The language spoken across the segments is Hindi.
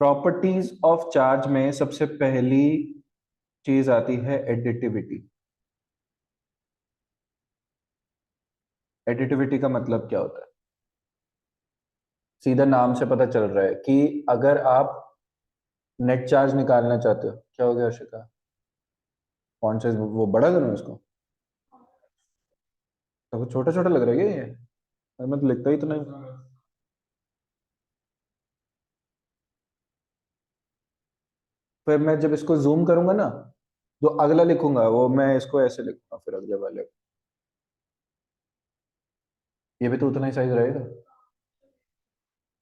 प्रॉपर्टीज ऑफ चार्ज में सबसे पहली चीज आती है एडिटिविटी। एडिटिविटी का मतलब क्या होता है? सीधा नाम से पता चल रहा है कि अगर आप नेट चार्ज निकालना चाहते हो, क्या हो गया अर्शिका? फॉन्ट साइज वो बड़ा करूं इसको? तो वो छोटा छोटा लग रहा है क्या ये? मैं तो लिखता ही तो नहीं। फिर मैं जब इसको जूम करूंगा ना, जो अगला लिखूंगा वो मैं इसको ऐसे लिखूंगा, फिर अगले वाले ये भी तो उतना ही साइज रहेगा,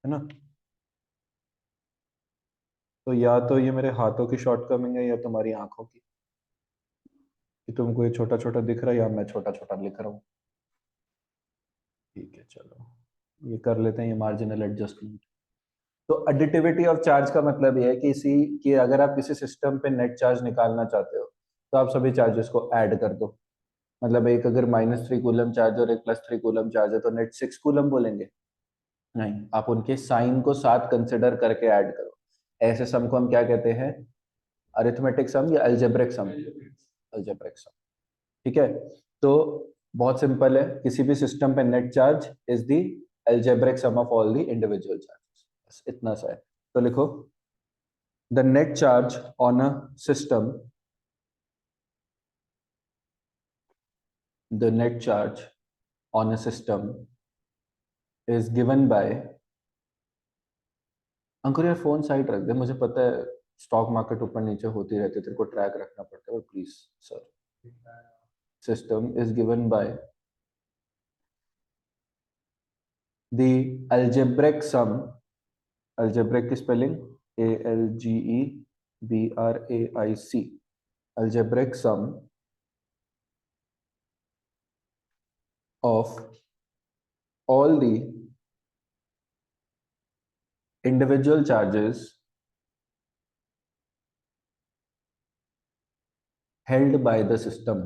है ना? तो या तो ये मेरे हाथों की शॉर्टकमिंग है या तुम्हारी आंखों की, कि तुमको ये छोटा छोटा दिख रहा है या मैं छोटा छोटा लिख रहा हूँ। ठीक है, चलो ये कर लेते हैं, ये मार्जिनल एडजस्टमेंट। तो एडिटिविटी ऑफ चार्ज का मतलब ये है कि इसी कि अगर आप किसी सिस्टम पे नेट चार्ज निकालना चाहते हो तो आप सभी चार्जेस को ऐड कर दो। मतलब एक अगर -3 कूलम चार्ज और एक +3 कूलम चार्ज है तो नेट 6 कूलम बोलेंगे? नहीं, आप उनके साइन को साथ कंसिडर करके ऐड करो। ऐसे सम को हम क्या कहते हैं? अरिथमेटिक सम या अलजेब्रिक सम? अलजेब्रिक सम। ठीक है। तो बहुत सिंपल है, किसी भी सिस्टम पे net charge is the algebraic sum of all the individual charges, बस इतना सा है। तो लिखो, the net charge on a system, the net charge on a system is given by. Ankur यार फोन साइड रख दे, मुझे पता है स्टॉक मार्केट ऊपर नीचे होती रहती है, तेरे को ट्रैक रखना पड़ता है, please sir. System is given bye the algebraic sum, algebraic की spelling ALGEBRAIC, algebraic sum of all the individual charges held by the system,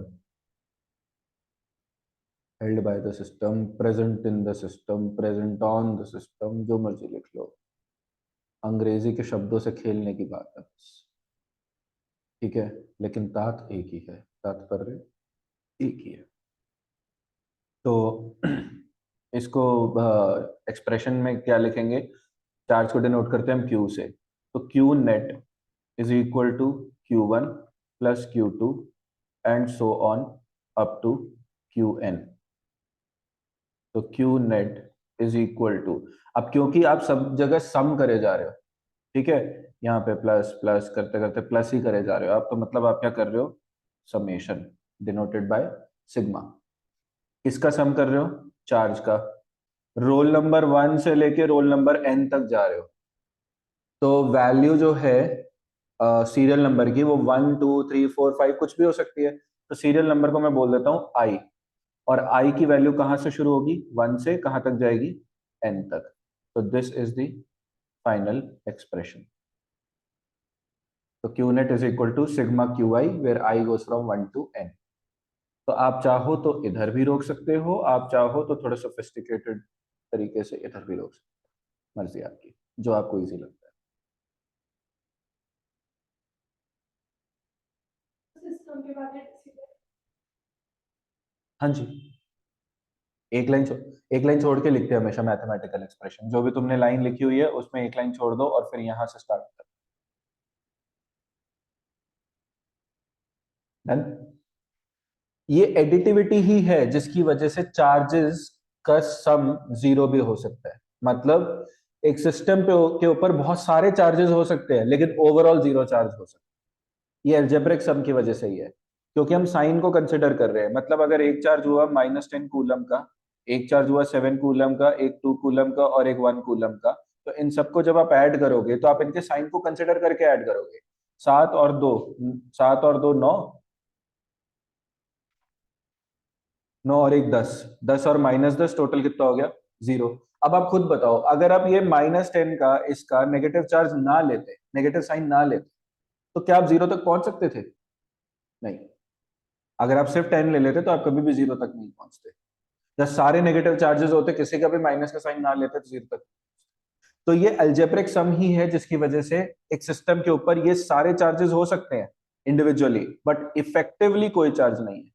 held by the system, present in the system, present on the system, जो मर्जी लिख लो, अंग्रेजी के शब्दों से खेलने की बात है बस। ठीक है, लेकिन तात एक ही है, तात्पर्य एक ही है। तो इसको एक्सप्रेशन में क्या लिखेंगे? चार्ज को डिनोट करते हैं हम क्यू से। तो Q net is equal to Q1 plus Q2 and so on up to Qn। तो Q net is equal to, अब क्योंकि आप सब जगह सम करे जा रहे हो, ठीक है, यहाँ पे प्लस प्लस करते करते प्लस ही करे जा रहे हो आप, तो मतलब आप क्या कर रहे हो? Summation denoted by sigma. किसका सम कर रहे हो? चार्ज का। रोल नंबर 1 से लेके रोल नंबर n तक जा रहे हो, तो वैल्यू जो है सीरियल नंबर की वो 1 2 3 4 5 कुछ भी हो सकती है। तो सीरियल नंबर को मैं बोल देता हूँ आई, और आई की वैल्यू कहाँ से शुरू होगी? 1 से कहाँ तक जाएगी? n तक। तो this is the final expression. तो Q net is equal to sigma q i where i goes from 1 to n। तो आप चाहो तो इधर भी रोक सकते हो, आप चाहो तो थोड़ा सोफिस्टिकेटेड तरीके से इधर भी रोक सकते हो, मर्जी आपकी, जो आपको इजी लगता है। हाँ जी, एक लाइन एक लाइन छोड़ के लिखते हैं हमेशा मैथमेटिकल एक्सप्रेशन। जो भी तुमने लाइन लिखी हुई है उसमें एक लाइन छोड़ दो और फिर यहां से स्टार्ट कर। डन। ये एडिटिविटी ही है जिसकी वजह से चार्जेस का सम जीरो भी हो सकता है। मतलब एक सिस्टम पे के ऊपर बहुत सारे चार्जेस हो सकते हैं लेकिन ओवरऑल जीरो चार्ज हो सकता है। ये अलजेब्रिक सम की वजह से ही है, क्योंकि हम साइन को कंसिडर कर रहे हैं। मतलब अगर एक चार्ज हुआ -10 कूलम का, एक चार्ज हुआ 7 कूलम का, एक 2 कूलम का और एक 1 कूलम का, तो इन सबको जब आप ऐड करोगे तो आप इनके साइन को कंसिडर करके ऐड करोगे। 7 और 2, 7 और 2 9, 9 और 1 10, 10 और -10 टोटल कितना हो गया? जीरो। अब आप खुद बताओ, अगर आप ये -10 का इसका नेगेटिव चार्ज ना लेते, नेगेटिव साइन ना लेते, तो क्या आप जीरो तक पहुंच सकते थे? नहीं। अगर आप सिर्फ 10 ले लेते तो आप कभी भी जीरो तक नहीं पहुंचते। जब सारे नेगेटिव चार्जेस होते, किसी का भी माइनस का साइन ना लेते तो जीरो तक। तो ये अलजेब्रिक सम ही है जिसकी वजह से एक सिस्टम के ऊपर ये सारे चार्जेस हो सकते हैं इंडिविजुअली, बट इफेक्टिवली कोई चार्ज नहीं है।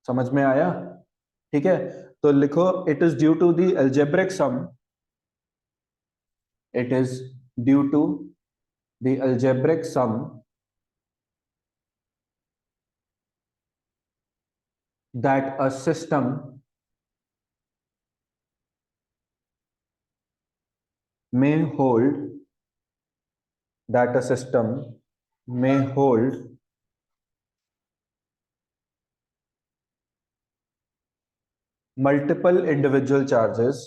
समझ में आया? ठीक है, तो लिखो it is due to the algebraic sum, it is due to the algebraic sum that a system may hold, that a system may hold multiple individual charges,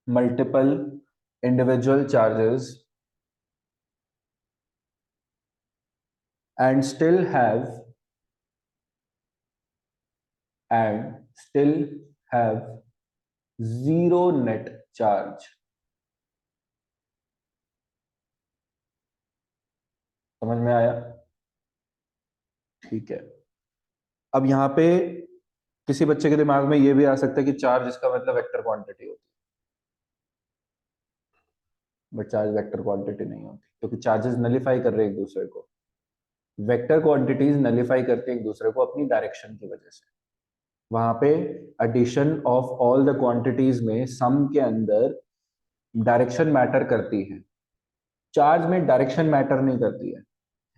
multiple individual charges and still have zero net charge। समझ में आया? ठीक है, अब यहां पे किसी बच्चे के दिमाग में ये भी आ सकता है कि चार्ज इसका मतलब वेक्टर क्वांटिटी होती है, बट चार्ज वेक्टर क्वांटिटी नहीं होती, क्योंकि चार्जेस नलिफाई कर रहे हैं एक दूसरे को। वेक्टर क्वांटिटीज नलिफाई करते हैं एक दूसरे को अपनी डायरेक्शन की वजह से। वहां पे addition of all the quantities में सम के अंदर डायरेक्शन मैटर करती है, चार्ज में डायरेक्शन मैटर नहीं करती है।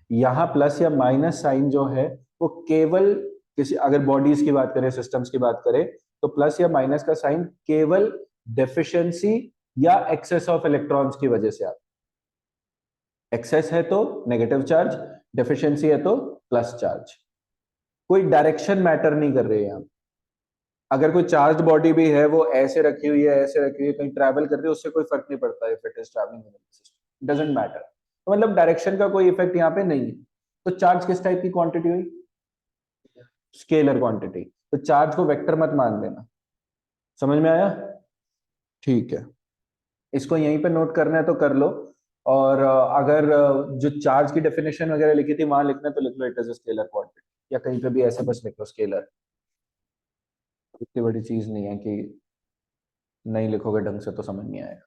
यहाँ प्लस या माइनस साइन जो है वो केवल किसी, अगर बॉडीज की बात करें, सिस्टम्स की बात करें, तो प्लस या माइनस का साइन केवल डेफिशिएंसी या एक्सेस ऑफ इलेक्ट्रॉन्स की वजह से आता है। एक्सेस है तो नेगेटिव चार्ज, डेफिशिएंसी है तो प्लस चार्ज। कोई डायरेक्शन मैटर नहीं कर रही है यहाँ। अगर कोई चार्ज बॉडी भी है, वो ऐसे रखी हुई है, ऐसे रखी हुई है, कहीं ट्रैवल कर रही है, उससे कोई फर्क नहीं पड़ता if it is travelling in the system, doesn't matter. तो मतलब डायरेक्शन का कोई इफेक्ट यहाँ पे नहीं है। तो चार्ज किस टाइप की क्वांटिटी हुई? Scalar quantity. तो चार्ज को वेक्टर मत मान देना। समझ में आया? ठीक है, इसको यहीं पे नोट करना है तो कर लो, और अगर जो चार्ज की डेफिनेशन वगैरह लिखी थी वहां लिखना है तो लिख लो it is a scalar quantity, या कहीं पे भी ऐसे बस लिख लो स्केलर। इतनी बड़ी चीज नहीं है कि नहीं लिखोगे ढंग से तो समझ नहीं आएगा।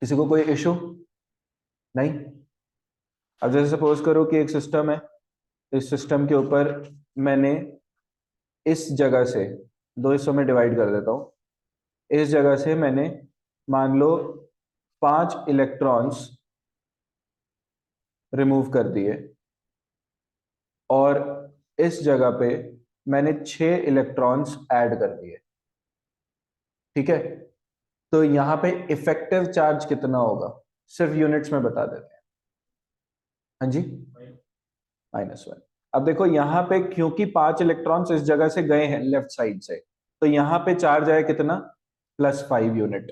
किसी को कोई इशू? नहीं? अब जैसे सपोज करो कि एक सिस्टम है, इस सिस्टम के ऊपर मैंने इस जगह से, दो हिस्सों में डिवाइड कर देता हूं, इस जगह से मैंने मान लो 5 इलेक्ट्रॉन्स रिमूव कर दिए, और इस जगह पे मैंने 6 इलेक्ट्रॉन्स ऐड कर दिए। ठीक है, तो यहां पे इफेक्टिव चार्ज कितना होगा? सिर्फ यूनिट्स में बता देते हैं। हाँ जी, -1। अब देखो यहाँ पे क्योंकि 5 इलेक्ट्रॉन्स इस जगह से गए हैं लेफ्ट साइड से, तो यहाँ पे चार्ज आया कितना? +5 यूनिट।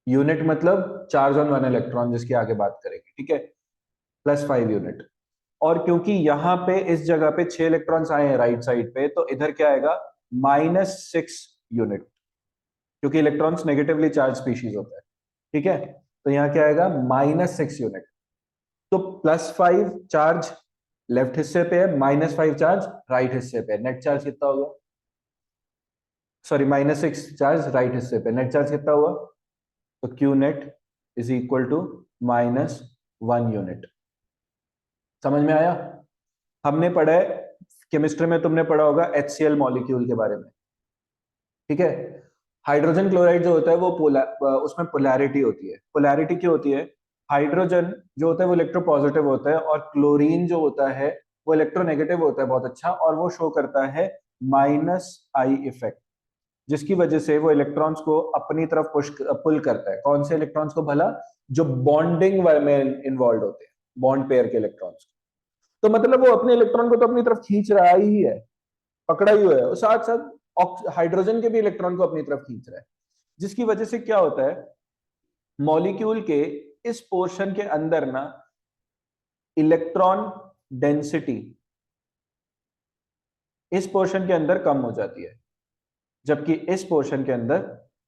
यूनिट मतलब चार्ज ऑन 1 इलेक्ट्रॉन, जिसकी आगे बात करेंगे। ठीक है, +5 यूनिट। और क्योंकि यहाँ पे इस जगह पे 6 इलेक्ट्रॉन्स आए हैं राइट साइड पे, तो इधर क्या आएगा? -6 यूनिट, क्योंकि इलेक्ट्रॉन्स नेगेटिवली चार्ज स्पीशीज होता है। ठीक है, तो यहाँ क्या आएगा? -6 यूनिट। तो +5 चार्ज लेफ्ट हिस्से पे है, -5 चार्ज राइट हिस्से पे, नेट चार्ज कितना होगा? सॉरी, -6 चार्ज राइट हिस्से पे, नेट चार्ज कितना हुआ? तो Q net is equal to -1 unit. समझ में आया? हमने पढ़ा है केमिस्ट्री में, तुमने पढ़ा होगा HCl मॉलिक्यूल के बारे में। ठीक है, हाइड्रोजन क्लोराइड जो होता है वो उसमें पोलैरिटी होती है। पोलैरिटी क्या होती है? हाइड्रोजन जो होता है वो इलेक्ट्रोपॉजिटिव होता है, और क्लोरीन जो होता है वो इलेक्ट्रोनेगेटिव होता है बहुत अच्छा, और वो शो करता है -I इफेक्ट, जिसकी वजह से वो इलेक्ट्रॉन्स को अपनी तरफ पुल करता है। कौन से इलेक्ट्रॉन्स को भला? जो बॉन्डिंग में इन्वॉल्व होते हैं, बॉन्ड पेयर के इलेक्ट्रॉन्स। तो मतलब वो अपने इलेक्ट्रॉन को तो अपनी तरफ खींच रहा ही है, पकड़ा ही हुआ है, और साथ साथ हाइड्रोजन के भी इलेक्ट्रॉन को अपनी तरफ खींच रहा है, जिसकी वजह से क्या होता है? मॉलिक्यूल के इस पोर्शन के अंदर ना इलेक्ट्रॉन डेंसिटी इस पोर्शन के अंदर कम हो जाती है, जबकि इस पोर्शन के अंदर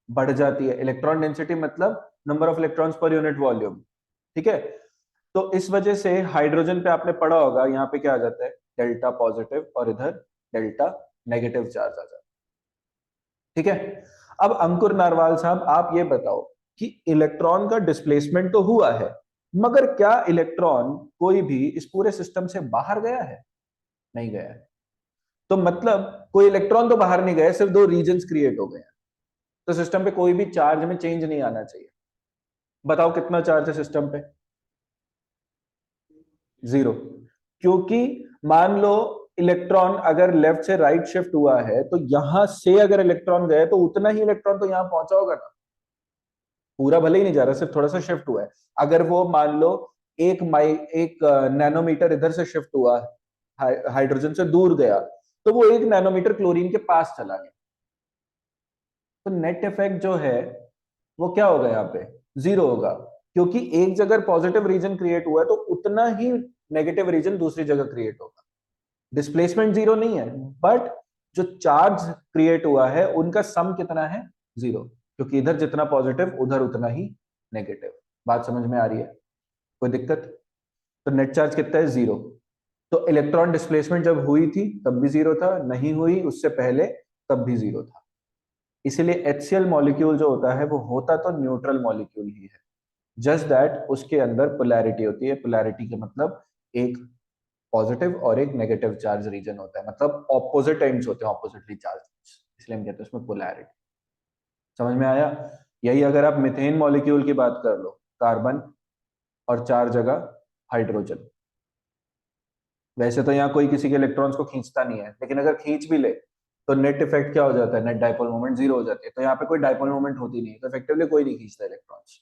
बढ़ जाती है। इलेक्ट्रॉन डेंसिटी मतलब number of electrons per unit volume. ठीक है, तो इस वजह से हाइड्रोजन पे आपने पढ़ा होगा, यहाँ पे क्या आ जाता है? डेल्टा पॉजिटिव, और इधर डेल्टा नेगेटिव चार्ज आ जाता है। ठीक है। अब अंकुर नारवाल साहब आप ये बताओ कि इलेक्ट्रॉन का डिस्प्लेसमेंट तो हुआ है, मगर क्या इलेक्ट्रॉन कोई भी इस पूरे सिस्टम से बाहर गया है? नहीं गया है। तो मतलब कोई इलेक्ट्रॉन तो बाहर नहीं गए, सिर्फ दो रीजन्स क्रिएट हो गए हैं। तो सिस्टम पे कोई भी चार्ज में चेंज नहीं आना चाहिए। बताओ कितना चार्ज है सिस्टम पे? जीरो। क्योंकि मान लो इलेक्ट्रॉन अगर लेफ्ट से राइट शिफ्ट हुआ है, तो यहां से अगर इलेक्ट्रॉन गए तो उतना ही इलेक्ट्रॉन तो यहां पहुंचा होगा ना। पूरा भले ही नहीं जा रहा, सिर्फ थोड़ा सा शिफ्ट हुआ है। अगर वो मान लो एक नैनोमीटर इधर से शिफ्ट हुआ, हाइड्रोजन से दूर गया, तो वो 1 नैनोमीटर क्लोरीन के पास चला गया, तो नेट इफेक्ट जो है वो क्या होगा यहाँ पे? जीरो होगा। क्योंकि एक जगह पॉजिटिव रीजन क्रिएट हुआ है तो उतना ही नेगेटिव रीजन दूसरी जगह क्रिएट होगा। डिस्प्लेसमेंट जीरो नहीं है, बट जो चार्ज क्रिएट हुआ है उनका सम कितना है? जीरो। क्योंकि इधर जितना पॉजिटिव उधर उतना ही नेगेटिव। बात समझ में आ रही है? कोई दिक्कत? तो नेट चार्ज कितना है? जीरो। तो इलेक्ट्रॉन डिस्प्लेसमेंट जब हुई थी तब भी जीरो था, नहीं हुई उससे पहले तब भी जीरो था। इसीलिए HCl मॉलिक्यूल जो होता है वो होता तो न्यूट्रल मॉलिक्यूल ही है, जस्ट दैट उसके अंदर पोलैरिटी होती है। पोलैरिटी का मतलब एक पॉजिटिव और एक नेगेटिव चार्ज रीजन होता है, मतलब ऑपोजिट एंड्स होते हैं, ऑपोजिटली चार्ज, इसलिए हम कहते हैं उसमें पोलैरिटी। समझ में आया? यही अगर आप मिथेन मॉलिक्यूल की बात कर लो, कार्बन और 4 जगह हाइड्रोजन। वैसे तो यहाँ कोई किसी के इलेक्ट्रॉन्स को खींचता नहीं है, लेकिन अगर खींच भी ले तो नेट इफेक्ट क्या हो जाता है? नेट डाइपोल मोमेंट जीरो हो जाती है। तो यहाँ पे कोई डाइपोल मोमेंट होती नहीं, तो इफेक्टिवली कोई नहीं खींचता इलेक्ट्रॉन्स।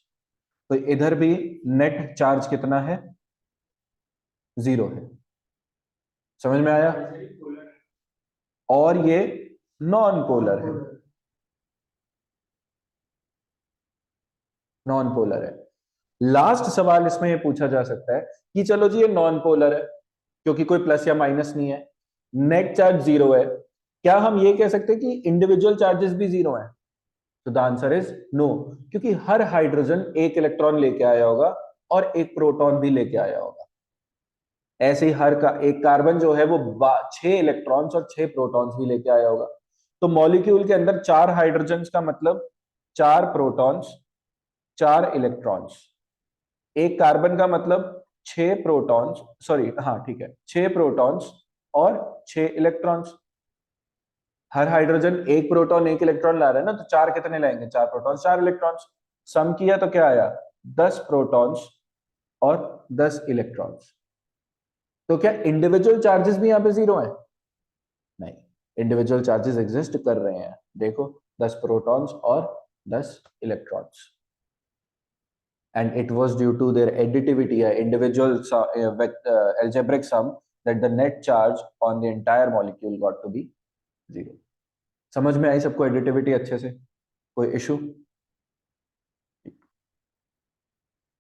तो इधर भी नेट चार्ज कितना है? जीरो है। समझ में आया? और ये नॉन पोलर है, नॉन पोलर है। लास्ट सवाल इसमें ये पूछा जा सकता है कि चलो जी ये नॉन पोलर है क्योंकि कोई प्लस या माइनस नहीं है, नेट चार्ज जीरो है, क्या हम ये कह सकते हैं कि इंडिविजुअल चार्जेस भी जीरो हैं? तो द आंसर इज नो, क्योंकि हर हाइड्रोजन एक इलेक्ट्रॉन लेके आया होगा और एक प्रोटॉन भी लेके आया होगा। ऐसे ही हर का एक कार्बन जो है वो 6 इलेक्ट्रॉन्स और 6 प्रोटॉन्स भी लेके आया होगा। तो मॉलिक्यूल के अंदर 4 हाइड्रोजन का मतलब 4 प्रोटॉन्स, 4 इलेक्ट्रॉन्स। एक कार्बन का मतलब 6 प्रोटॉन्स, सॉरी हाँ ठीक है, 6 प्रोटॉन्स और 6 इलेक्ट्रॉन्स। हर हाइड्रोजन एक प्रोटॉन एक इलेक्ट्रॉन ला रहा है ना, तो चार कितने लाएंगे? 4 प्रोटॉन्स 4 इलेक्ट्रॉन्स। सम किया तो क्या आया? 10 प्रोटॉन्स और 10 इलेक्ट्रॉन्स। तो क्या इंडिविजुअल चार्जेस भी यहाँ पे जीरो है? नहीं, इंडिविजुअल चार्जेस एग्जिस्ट कर रहे हैं। देखो, 10 प्रोटॉन्स और 10 electrons, and it was due to their additivity, individual algebraic sum, that the net charge on the entire molecule got to be zero. समझ में आई सबको एडिटिविटी अच्छे से? कोई इशू?